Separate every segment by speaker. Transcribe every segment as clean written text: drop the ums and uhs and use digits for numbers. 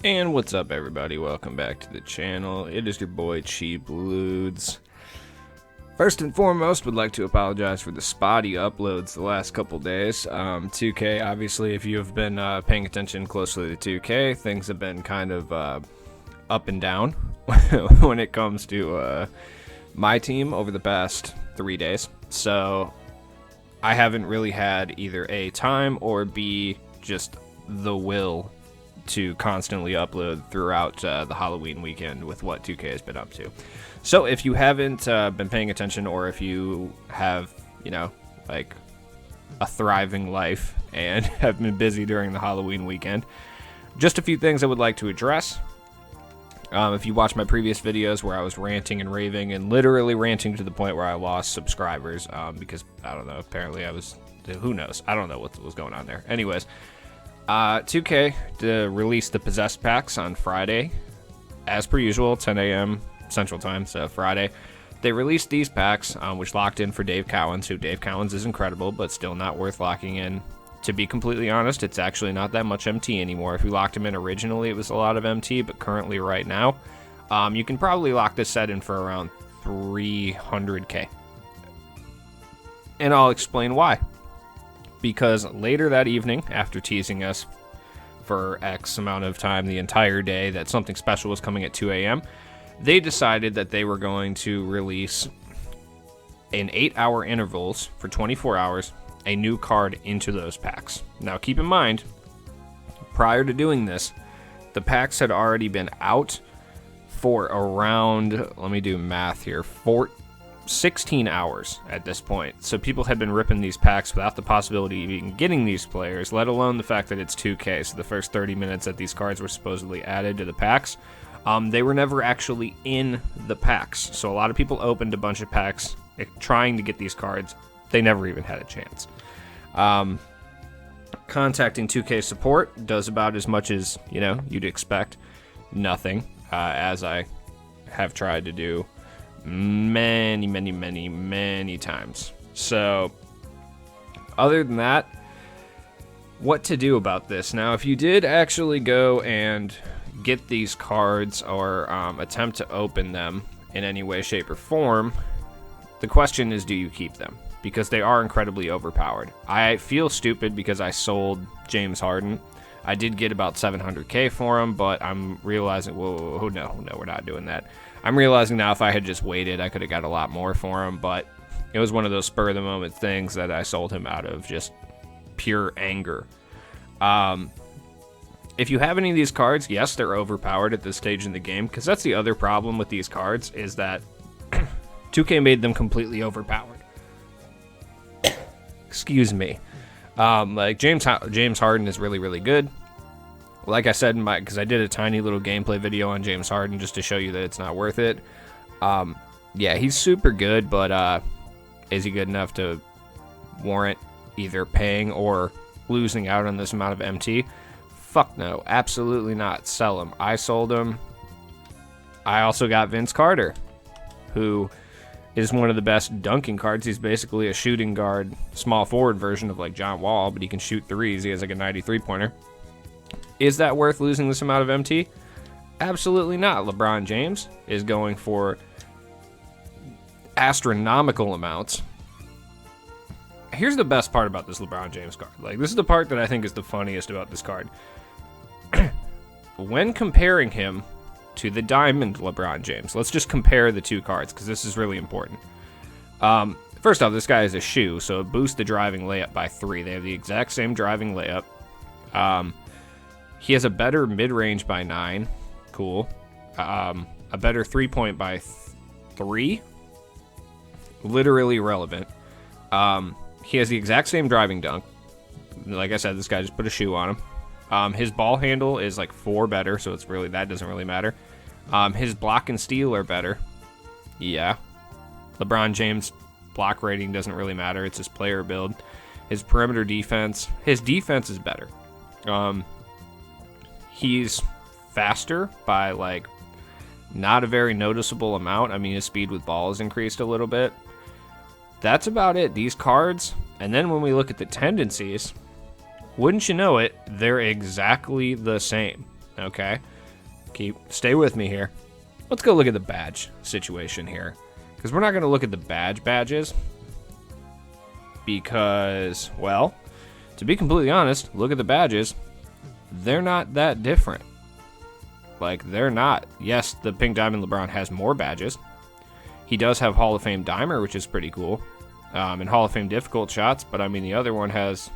Speaker 1: And what's up, everybody? Welcome back to the channel. It is your boy Cheap Ludes. First and foremost, would like to apologize for the spotty uploads the last couple days. 2K, obviously, if you have been paying attention closely to 2K, things have been kind of up and down when it comes to my team over the past 3 days. So I haven't really had either A, time, or B, just the will to constantly upload throughout the Halloween weekend with what 2K has been up to. So if you haven't been paying attention, or if you have, like a thriving life and have been busy during the Halloween weekend, just a few things I would like to address. If you watch my previous videos where I was ranting and raving and literally ranting to the point where I lost subscribers, because, I don't know, apparently who knows? I don't know what was going on there. Anyways, 2K released the Possessed packs on Friday, as per usual, 10 a.m. Central Time, so Friday. They released these packs, which locked in for Dave Cowens, who Dave Cowens is incredible, but still not worth locking in. To be completely honest, it's actually not that much MT anymore. If you locked him in originally, it was a lot of MT, but currently right now, you can probably lock this set in for around 300k. And I'll explain why. Because later that evening, after teasing us for X amount of time, the entire day, that something special was coming at 2 a.m., they decided that they were going to release in 8-hour intervals for 24 hours a new card into those packs. Now keep in mind, prior to doing this, the packs had already been out for around, let me do math here, 16 hours at this point. So people had been ripping these packs without the possibility of even getting these players, let alone the fact that it's 2K. So the first 30 minutes that these cards were supposedly added to the packs, they were never actually in the packs. So a lot of people opened a bunch of packs trying to get these cards. They never even had a chance. Contacting 2K support does about as much as, you'd expect. Nothing, as I have tried to do many times. So other than that, what to do about this? Now, if you did actually go and get these cards or attempt to open them in any way, shape, or form, the question is, do you keep them? Because they are incredibly overpowered. I feel stupid because I sold James Harden. I did get about 700k for him, but I'm realizing, whoa, no, we're not doing that. I'm realizing now if I had just waited, I could have got a lot more for him, but it was one of those spur-of-the-moment things that I sold him out of just pure anger. If you have any of these cards, yes, they're overpowered at this stage in the game, because that's the other problem with these cards, is that 2K made them completely overpowered. Excuse me. Like James Harden is really good. Like I said because I did a tiny little gameplay video on James Harden just to show you that it's not worth it. Yeah, he's super good, but is he good enough to warrant either paying or losing out on this amount of MT? Fuck no, absolutely not. Sell him. I sold him. I also got Vince Carter, who is one of the best dunking cards. He's basically a shooting guard, small forward version of like John Wall, but he can shoot threes. He has like a 93-pointer. Is that worth losing this amount of MT? Absolutely not. LeBron James is going for astronomical amounts. Here's the best part about this LeBron James card. Like, this is the part that I think is the funniest about this card. When comparing him to the Diamond LeBron James, let's just compare the two cards, because this is really important. First off, this guy is a shoe, so it boosts the driving layup by 3. They have the exact same driving layup. He has a better mid-range by 9. Cool. A better 3-point by 3. Literally irrelevant. He has the exact same driving dunk. Like I said, this guy just put a shoe on him. His ball handle is like 4 better, so it's really, that doesn't really matter. His block and steal are better. Yeah. LeBron James' block rating doesn't really matter. It's his player build. His perimeter defense. His defense is better. He's faster by like not a very noticeable amount. I mean, his speed with ball has increased a little bit. That's about it. These cards. And then when we look at the tendencies, wouldn't you know it, they're exactly the same. Okay? Stay with me here. Let's go look at the badge situation here. Because we're not going to look at the badges. Because, well, to be completely honest, look at the badges. They're not that different. Like, they're not. Yes, the Pink Diamond LeBron has more badges. He does have Hall of Fame Dimer, which is pretty cool. And Hall of Fame difficult shots, but I mean, the other one has,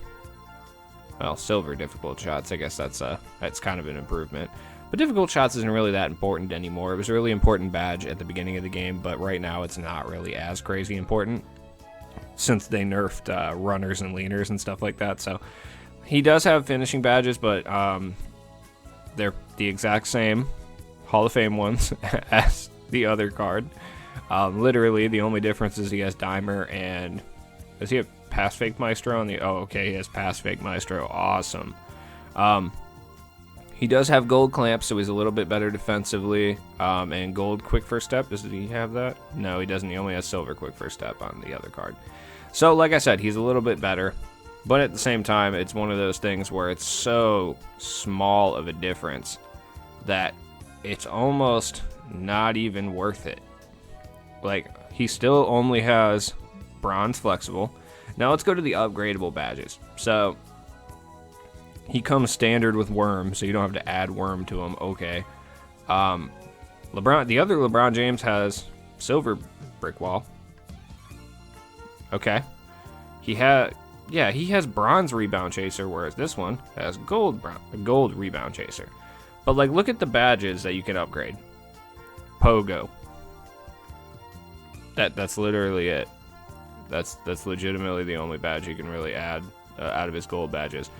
Speaker 1: well, silver difficult shots. I guess that's kind of an improvement. But difficult shots isn't really that important anymore. It was a really important badge at the beginning of the game, but right now it's not really as crazy important since they nerfed runners and leaners and stuff like that. So he does have finishing badges, but they're the exact same Hall of Fame ones as the other card. Literally, the only difference is he has Dimer and... Does he have Pass Fake Maestro on the... Oh, okay, he has Pass Fake Maestro. Awesome. He does have Gold Clamp, so he's a little bit better defensively. And Gold Quick First Step. Does he have that? No, he doesn't. He only has Silver Quick First Step on the other card. So, like I said, he's a little bit better. But at the same time, it's one of those things where it's so small of a difference that it's almost not even worth it. Like, he still only has Bronze Flexible. Now let's go to the upgradable badges. So, he comes standard with Worm, so you don't have to add Worm to him. Okay. The other LeBron James has Silver Brick Wall. Okay. He has Bronze Rebound Chaser, whereas this one has Gold Rebound Chaser. But, like, look at the badges that you can upgrade. Pogo. That's literally it. That's legitimately the only badge you can really add out of his gold badges.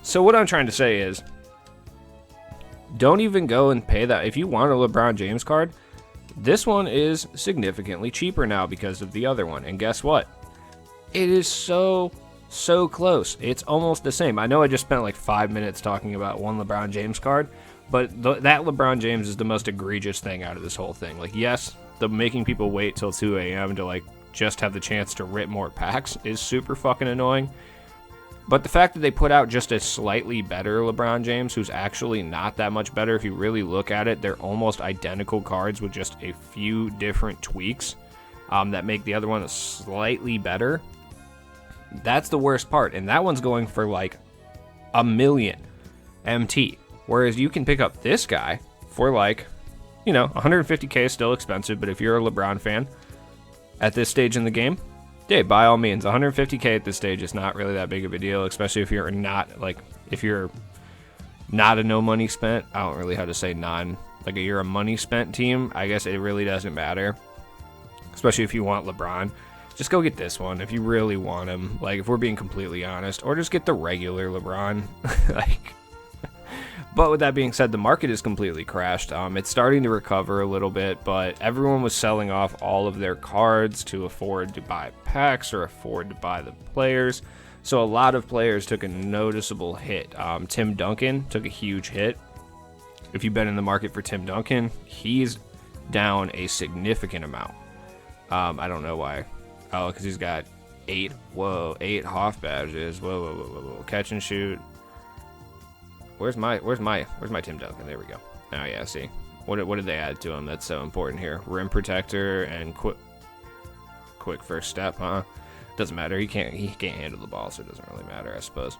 Speaker 1: So what I'm trying to say is, don't even go and pay that. If you want a LeBron James card, this one is significantly cheaper now because of the other one. And guess what? It is so close. It's almost the same. I know I just spent like 5 minutes talking about one LeBron James card, but that LeBron James is the most egregious thing out of this whole thing. Like, yes, the making people wait till 2 a.m. to like just have the chance to rip more packs is super fucking annoying. But the fact that they put out just a slightly better LeBron James, who's actually not that much better, if you really look at it, they're almost identical cards with just a few different tweaks that make the other one slightly better. That's the worst part. And that one's going for like $1 million MT. Whereas you can pick up this guy for like, you know, 150K is still expensive, but if you're a LeBron fan at this stage in the game, yeah, by all means, 150K at this stage is not really that big of a deal, especially if you're not a no money spent. I don't really know how to say you're a money spent team. I guess it really doesn't matter, especially if you want LeBron. Just go get this one if you really want him. Like, if we're being completely honest, or just get the regular LeBron. But with that being said, the market is completely crashed. It's starting to recover a little bit, but everyone was selling off all of their cards to afford to buy packs or afford to buy the players. So a lot of players took a noticeable hit. Tim Duncan took a huge hit. If you've been in the market for Tim Duncan, he's down a significant amount. I don't know why. Oh, because he's got 8 Hoff badges. Whoa. Catch and shoot. Where's my Tim Duncan? There we go. Oh yeah, see. What did they add to him that's so important here? Rim protector and quick first step, huh? Doesn't matter. He can't handle the ball, so it doesn't really matter, I suppose.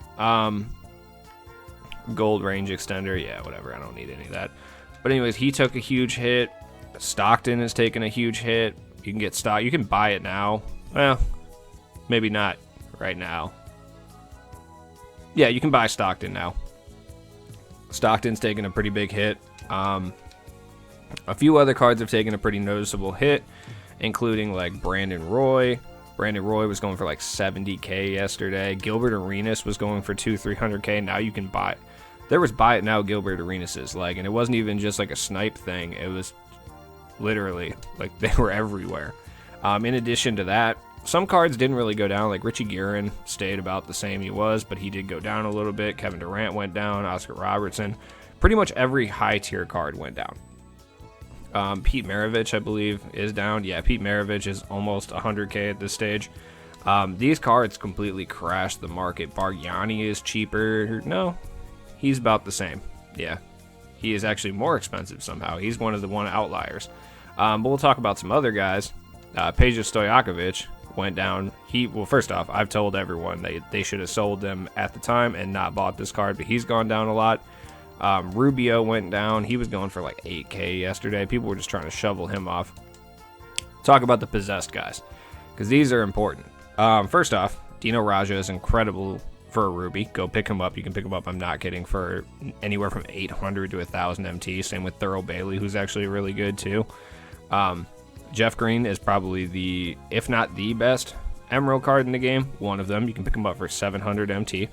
Speaker 1: Gold range extender, yeah, whatever. I don't need any of that. But anyways, he took a huge hit. Stockton has taken a huge hit. You can get stock. You can buy it now. Well, maybe not right now. Yeah, you can buy Stockton now. Stockton's taken a pretty big hit. A few other cards have taken a pretty noticeable hit, including like Brandon Roy. Brandon Roy was going for like 70K yesterday. Gilbert Arenas was going for 200-300K. Now you can buy it. There was buy it now Gilbert Arenas's, like, and it wasn't even just like a snipe thing. It was literally like they were everywhere. In addition to that, some cards didn't really go down. Like Richie Guerin stayed about the same he was, but he did go down a little bit. Kevin Durant went down. Oscar Robertson. Pretty much every high tier card went down. Pete Maravich, I believe, is down. Yeah, Pete Maravich is almost 100K at this stage. These cards completely crashed the market. Bargnani is cheaper. No, he's about the same. Yeah, he is actually more expensive somehow. He's one of the outliers. But we'll talk about some other guys. Peja Stojakovic went down. Well, first off, I've told everyone they should have sold them at the time and not bought this card, but he's gone down a lot. Rubio went down. He was going for like 8K yesterday. People were just trying to shovel him off. Talk about the possessed guys, because these are important. First off, Dino Raja is incredible for a Ruby. Go pick him up. You can pick him up, I'm not kidding, for anywhere from 800 to 1,000 MT. Same with Thurl Bailey, who's actually really good too. Jeff Green is probably if not the best Emerald card in the game. One of them. You can pick him up for 700 MT.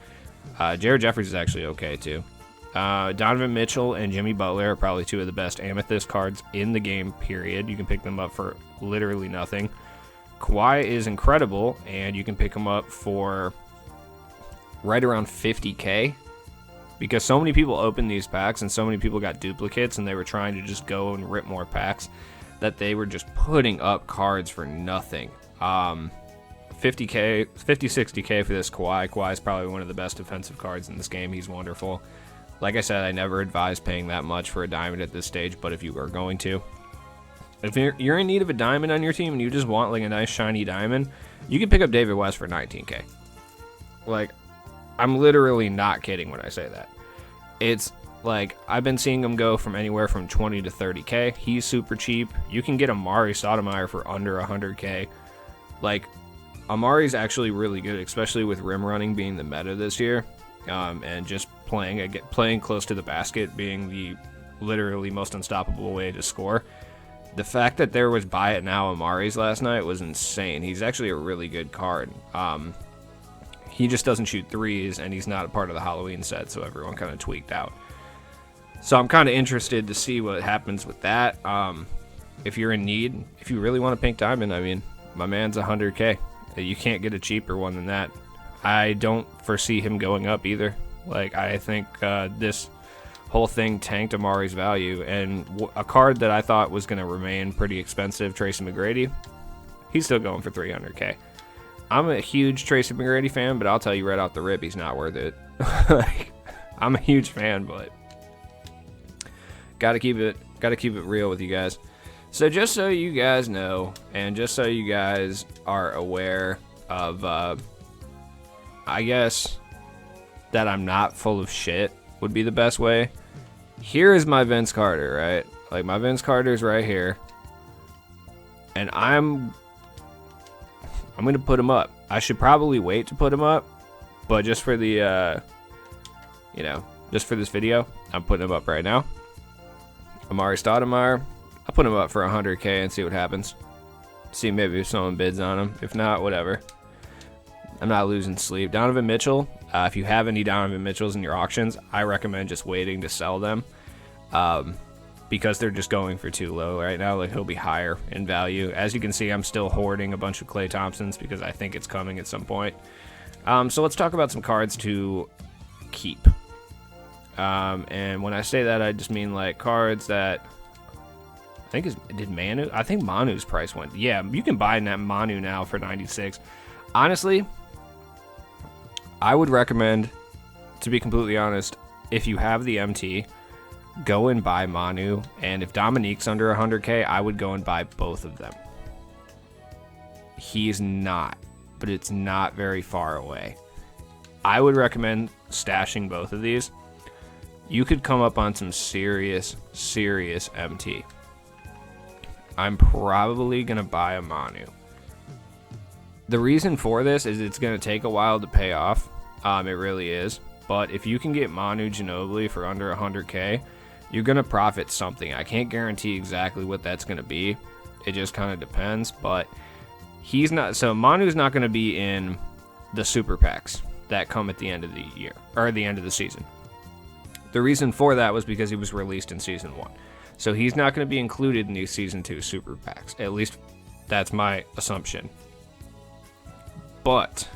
Speaker 1: Jared Jeffries is actually okay too. Donovan Mitchell and Jimmy Butler are probably two of the best Amethyst cards in the game, period. You can pick them up for literally nothing. Kawhi is incredible, and you can pick him up for right around 50K, because so many people opened these packs and so many people got duplicates and they were trying to just go and rip more packs that they were just putting up cards for nothing. 50K, 60K for this Kawhi. Kawhi is probably one of the best defensive cards in this game. He's wonderful. Like I said, I never advise paying that much for a diamond at this stage, but if you are going to, if you're in need of a diamond on your team and you just want like a nice shiny diamond, you can pick up David West for 19K. Like, I'm literally not kidding when I say that. It's like, I've been seeing him go from anywhere from 20 to 30K. He's super cheap. You can get Amari Stoudemire for under 100K. Like, Amari's actually really good, especially with rim running being the meta this year. And just playing close to the basket being the literally most unstoppable way to score. The fact that there was buy it now Amari's last night was insane. He's actually a really good card. He just doesn't shoot threes, and he's not a part of the Halloween set, so everyone kind of tweaked out. So I'm kind of interested to see what happens with that. If you're in need, if you really want a pink diamond, I mean, my man's 100K. You can't get a cheaper one than that. I don't foresee him going up either. Like, I think this whole thing tanked Amari's value, and a card that I thought was going to remain pretty expensive, Tracy McGrady, he's still going for 300K. I'm a huge Tracy McGrady fan, but I'll tell you right off the rip, he's not worth it. Like, I'm a huge fan, but gotta keep it real with you guys. So just so you guys know, and just so you guys are aware of, I guess that I'm not full of shit would be the best way. Here is my Vince Carter, right? Like, my Vince Carter's right here, and I'm gonna put him up. I should probably wait to put him up, but just for the, just for this video, I'm putting him up right now. Amari Stoudemire, I'll put him up for 100K and see what happens. See maybe if someone bids on him. If not, whatever. I'm not losing sleep. Donovan Mitchell, if you have any Donovan Mitchells in your auctions, I recommend just waiting to sell them, because they're just going for too low right now. Like, he'll be higher in value. As you can see, I'm still hoarding a bunch of Klay Thompsons because I think it's coming at some point. So let's talk about some cards to keep. And when I say that, I just mean like cards that I think did Manu? I think Manu's price went. Yeah, you can buy that Manu now for 96. Honestly, I would recommend, to be completely honest, if you have the MT, go and buy Manu. And if Dominique's under 100K, I would go and buy both of them. He's not, but it's not very far away. I would recommend stashing both of these. You could come up on some serious MT. I'm probably going to buy a Manu. The reason for this is it's going to take a while to pay off. It really is. But if you can get Manu Ginobili for under 100K, you're going to profit something. I can't guarantee exactly what that's going to be. It just kind of depends. But he's not. So Manu's not going to be in the super packs that come at the end of the year, or the end of the season. The reason for that was because he was released in Season 1. So he's not going to be included in these Season 2 super packs. At least that's my assumption. But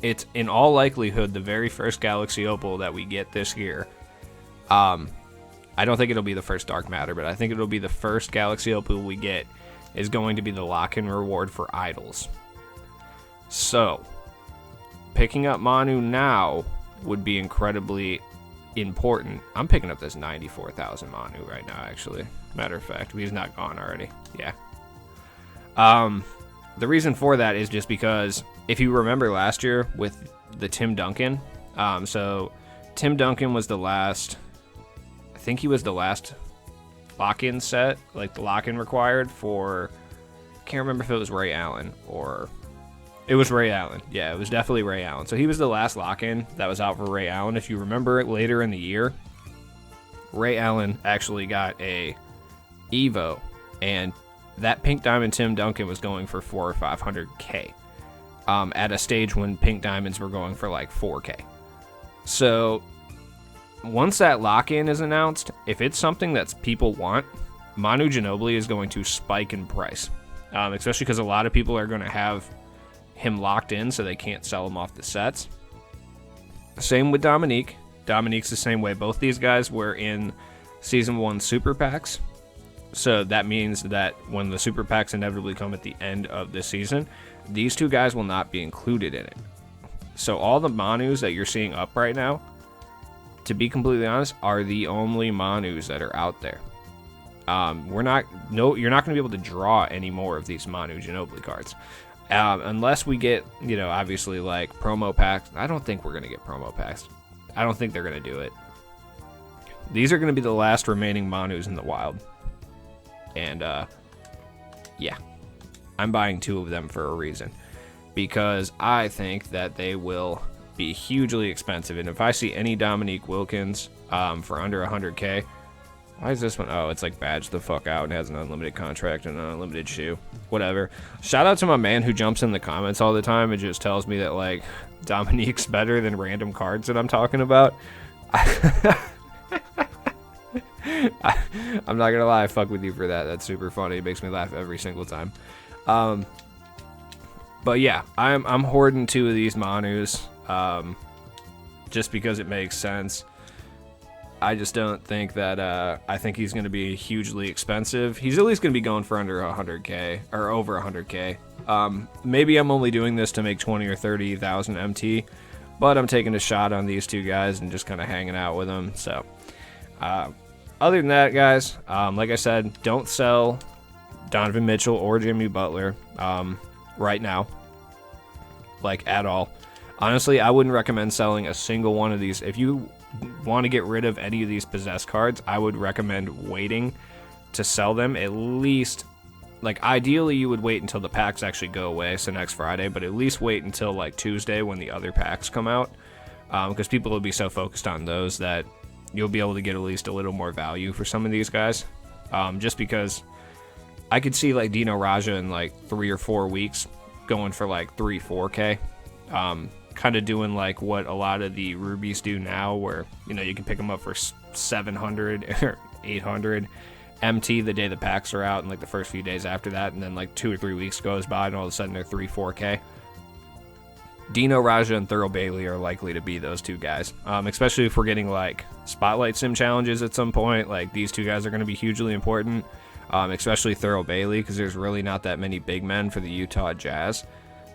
Speaker 1: it's in all likelihood the very first Galaxy Opal that we get this year. I don't think it'll be the first Dark Matter, but I think it'll be the first Galaxy Opal we get is going to be the lock-in reward for Idols. So, picking up Manu now would be incredibly important. I'm picking up this 94,000 Manu right now, actually. Matter of fact, he's not gone already. Yeah. The reason for that is just because if you remember last year with the Tim Duncan, so Tim Duncan was the last, I think he was the last lock-in set, like the lock-in required for, I can't remember if it was Ray Allen or, it was Ray Allen. Yeah, it was definitely Ray Allen. So he was the last lock-in that was out for Ray Allen. If you remember it later in the year, Ray Allen actually got a Evo, and that Pink Diamond Tim Duncan was going for $400 or $500K at a stage when Pink Diamonds were going for like $4K. So once that lock-in is announced, if it's something that people want, Manu Ginobili is going to spike in price, especially because a lot of people are going to have him locked in so they can't sell him off the sets. Same with Dominique. Dominique's the same way. Both these guys were in Season 1 Super Packs. So that means that when the Super Packs inevitably come at the end of this season, these two guys will not be included in it. So all the Manus that you're seeing up right now, to be completely honest, are the only Manus that are out there. You're not going to be able to draw any more of these Manu Ginobili cards. Unless we get, obviously like promo packs. I don't think we're going to get promo packs. I don't think they're going to do it. These are going to be the last remaining Manus in the wild. And, yeah, I'm buying 2 of them for a reason. Because I think that they will be hugely expensive. And if I see any Dominique Wilkins for under 100K, why is this one? Oh, it's like badged the fuck out and has an unlimited contract and an unlimited shoe. Whatever. Shout out to my man who jumps in the comments all the time and just tells me that, like, Dominique's better than random cards that I'm talking about. I'm not gonna lie, I fuck with you for that. That's super funny. It makes me laugh every single time. But yeah, I'm hoarding 2 of these Manus just because it makes sense. I just don't think that I think he's going to be hugely expensive. He's at least going to be going for under 100K or over 100K. Maybe I'm only doing this to make 20 or 30,000 MT, but I'm taking a shot on these 2 guys and just kind of hanging out with them. So other than that, guys, like I said, don't sell Donovan Mitchell or Jimmy Butler right now, like at all. Honestly, I wouldn't recommend selling a single one of these. If you want to get rid of any of these possessed cards, I would recommend waiting to sell them. At least, like, ideally you would wait until the packs actually go away, so next Friday, but at least wait until like Tuesday when the other packs come out, because people will be so focused on those that you'll be able to get at least a little more value for some of these guys. Just because I could see like Dino Raja in like 3 or 4 weeks going for like 3-4K. Kind of doing like what a lot of the rubies do now, where you can pick them up for 700 or 800 MT the day the packs are out, and like the first few days after that, and then like 2 or 3 weeks goes by and all of a sudden they're 3-4K. Dino Raja and Thurl Bailey are likely to be those 2 guys, especially if we're getting like spotlight sim challenges at some point. Like, these 2 guys are going to be hugely important, especially Thurl Bailey, because there's really not that many big men for the Utah Jazz.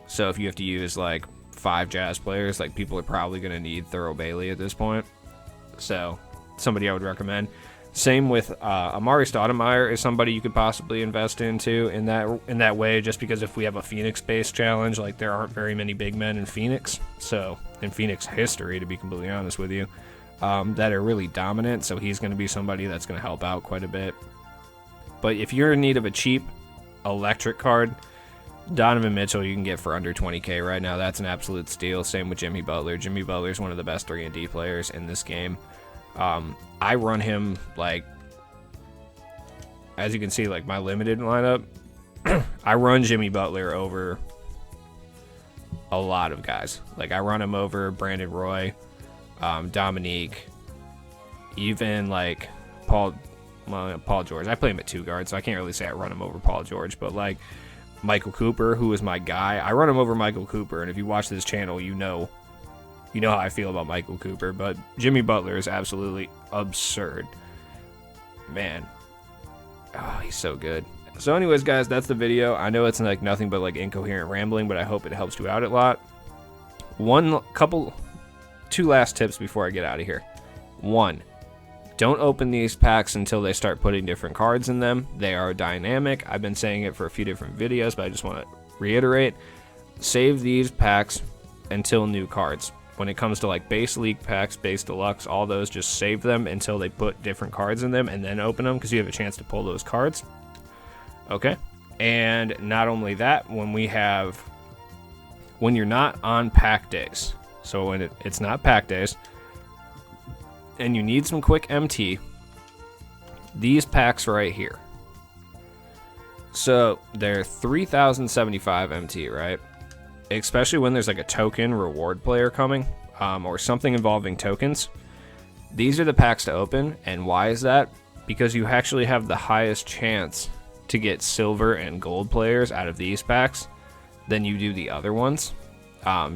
Speaker 1: So if you have to use like 5 Jazz players, like, people are probably going to need Thurl Bailey at this point. So somebody I would recommend. Same with Amari Stoudemire is somebody you could possibly invest into in that way, just because if we have a Phoenix-based challenge, like, there aren't very many big men in Phoenix, so in Phoenix history, to be completely honest with you, that are really dominant. So he's going to be somebody that's going to help out quite a bit. But if you're in need of a cheap electric card, Donovan Mitchell you can get for under 20K right now. That's an absolute steal. Same with Jimmy Butler. Jimmy Butler is one of the best 3-and-D players in this game. I run him, like, as you can see, like, my limited lineup, I run Jimmy Butler over a lot of guys. Like, I run him over Brandon Roy, Dominique, even, like, Paul George. I play him at 2 guard, so I can't really say I run him over Paul George, but, like, Michael Cooper, who is my guy, I run him over Michael Cooper, and if you watch this channel, you know how I feel about Michael Cooper, but Jimmy Butler is absolutely absurd. Man. Oh, he's so good. So anyways, guys, that's the video. I know it's like nothing but like incoherent rambling, but I hope it helps you out a lot. 2 last tips before I get out of here. One, don't open these packs until they start putting different cards in them. They are dynamic. I've been saying it for a few different videos, but I just want to reiterate. Save these packs until new cards. When it comes to like base league packs, base deluxe, all those, just save them until they put different cards in them and then open them because you have a chance to pull those cards. Okay. And not only that, when you're not on pack days, so when it's not pack days, and you need some quick MT, these packs right here. So they're 3,075 MT, right? Especially when there's like a token reward player coming, or something involving tokens. These are the packs to open, and why is that? Because you actually have the highest chance to get silver and gold players out of these packs than you do the other ones.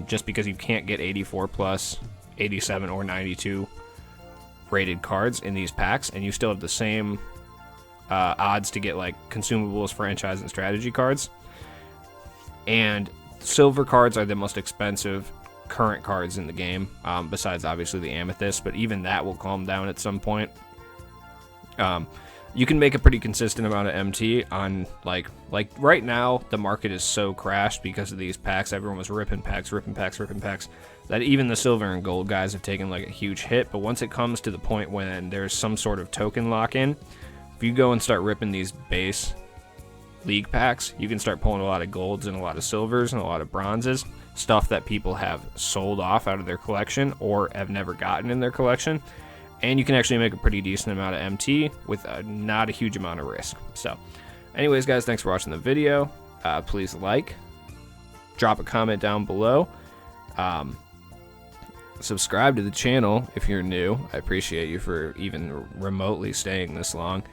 Speaker 1: Just because you can't get 84 plus, 87 or 92 rated cards in these packs, and you still have the same odds to get like consumables, franchise, and strategy cards. And silver cards are the most expensive current cards in the game, besides obviously the amethyst, but even that will calm down at some point. You can make a pretty consistent amount of MT on like right now the market is so crashed because of these packs. Everyone was ripping packs that even the silver and gold guys have taken like a huge hit. But once it comes to the point when there's some sort of token lock-in, if you go and start ripping these base league packs, you can start pulling a lot of golds and a lot of silvers and a lot of bronzes, stuff that people have sold off out of their collection or have never gotten in their collection. And you can actually make a pretty decent amount of MT with not a huge amount of risk. So anyways, guys, thanks for watching the video. Please like, drop a comment down below, subscribe to the channel if you're new. I appreciate you for even remotely staying this long.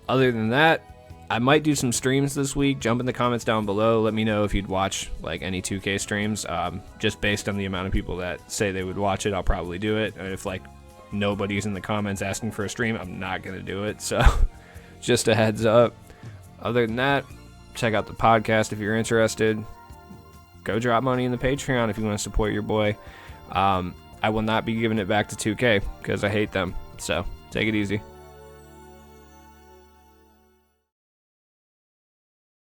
Speaker 1: Other than that, I might do some streams this week. Jump in the comments down below. Let me know if you'd watch like any 2K streams. Just based on the amount of people that say they would watch it, I'll probably do it. And if like nobody's in the comments asking for a stream, I'm not gonna do it. So just a heads up. Other than that, check out the podcast if you're interested. Go drop money in the Patreon if you want to support your boy. I will not be giving it back to 2K because I hate them. So take it easy.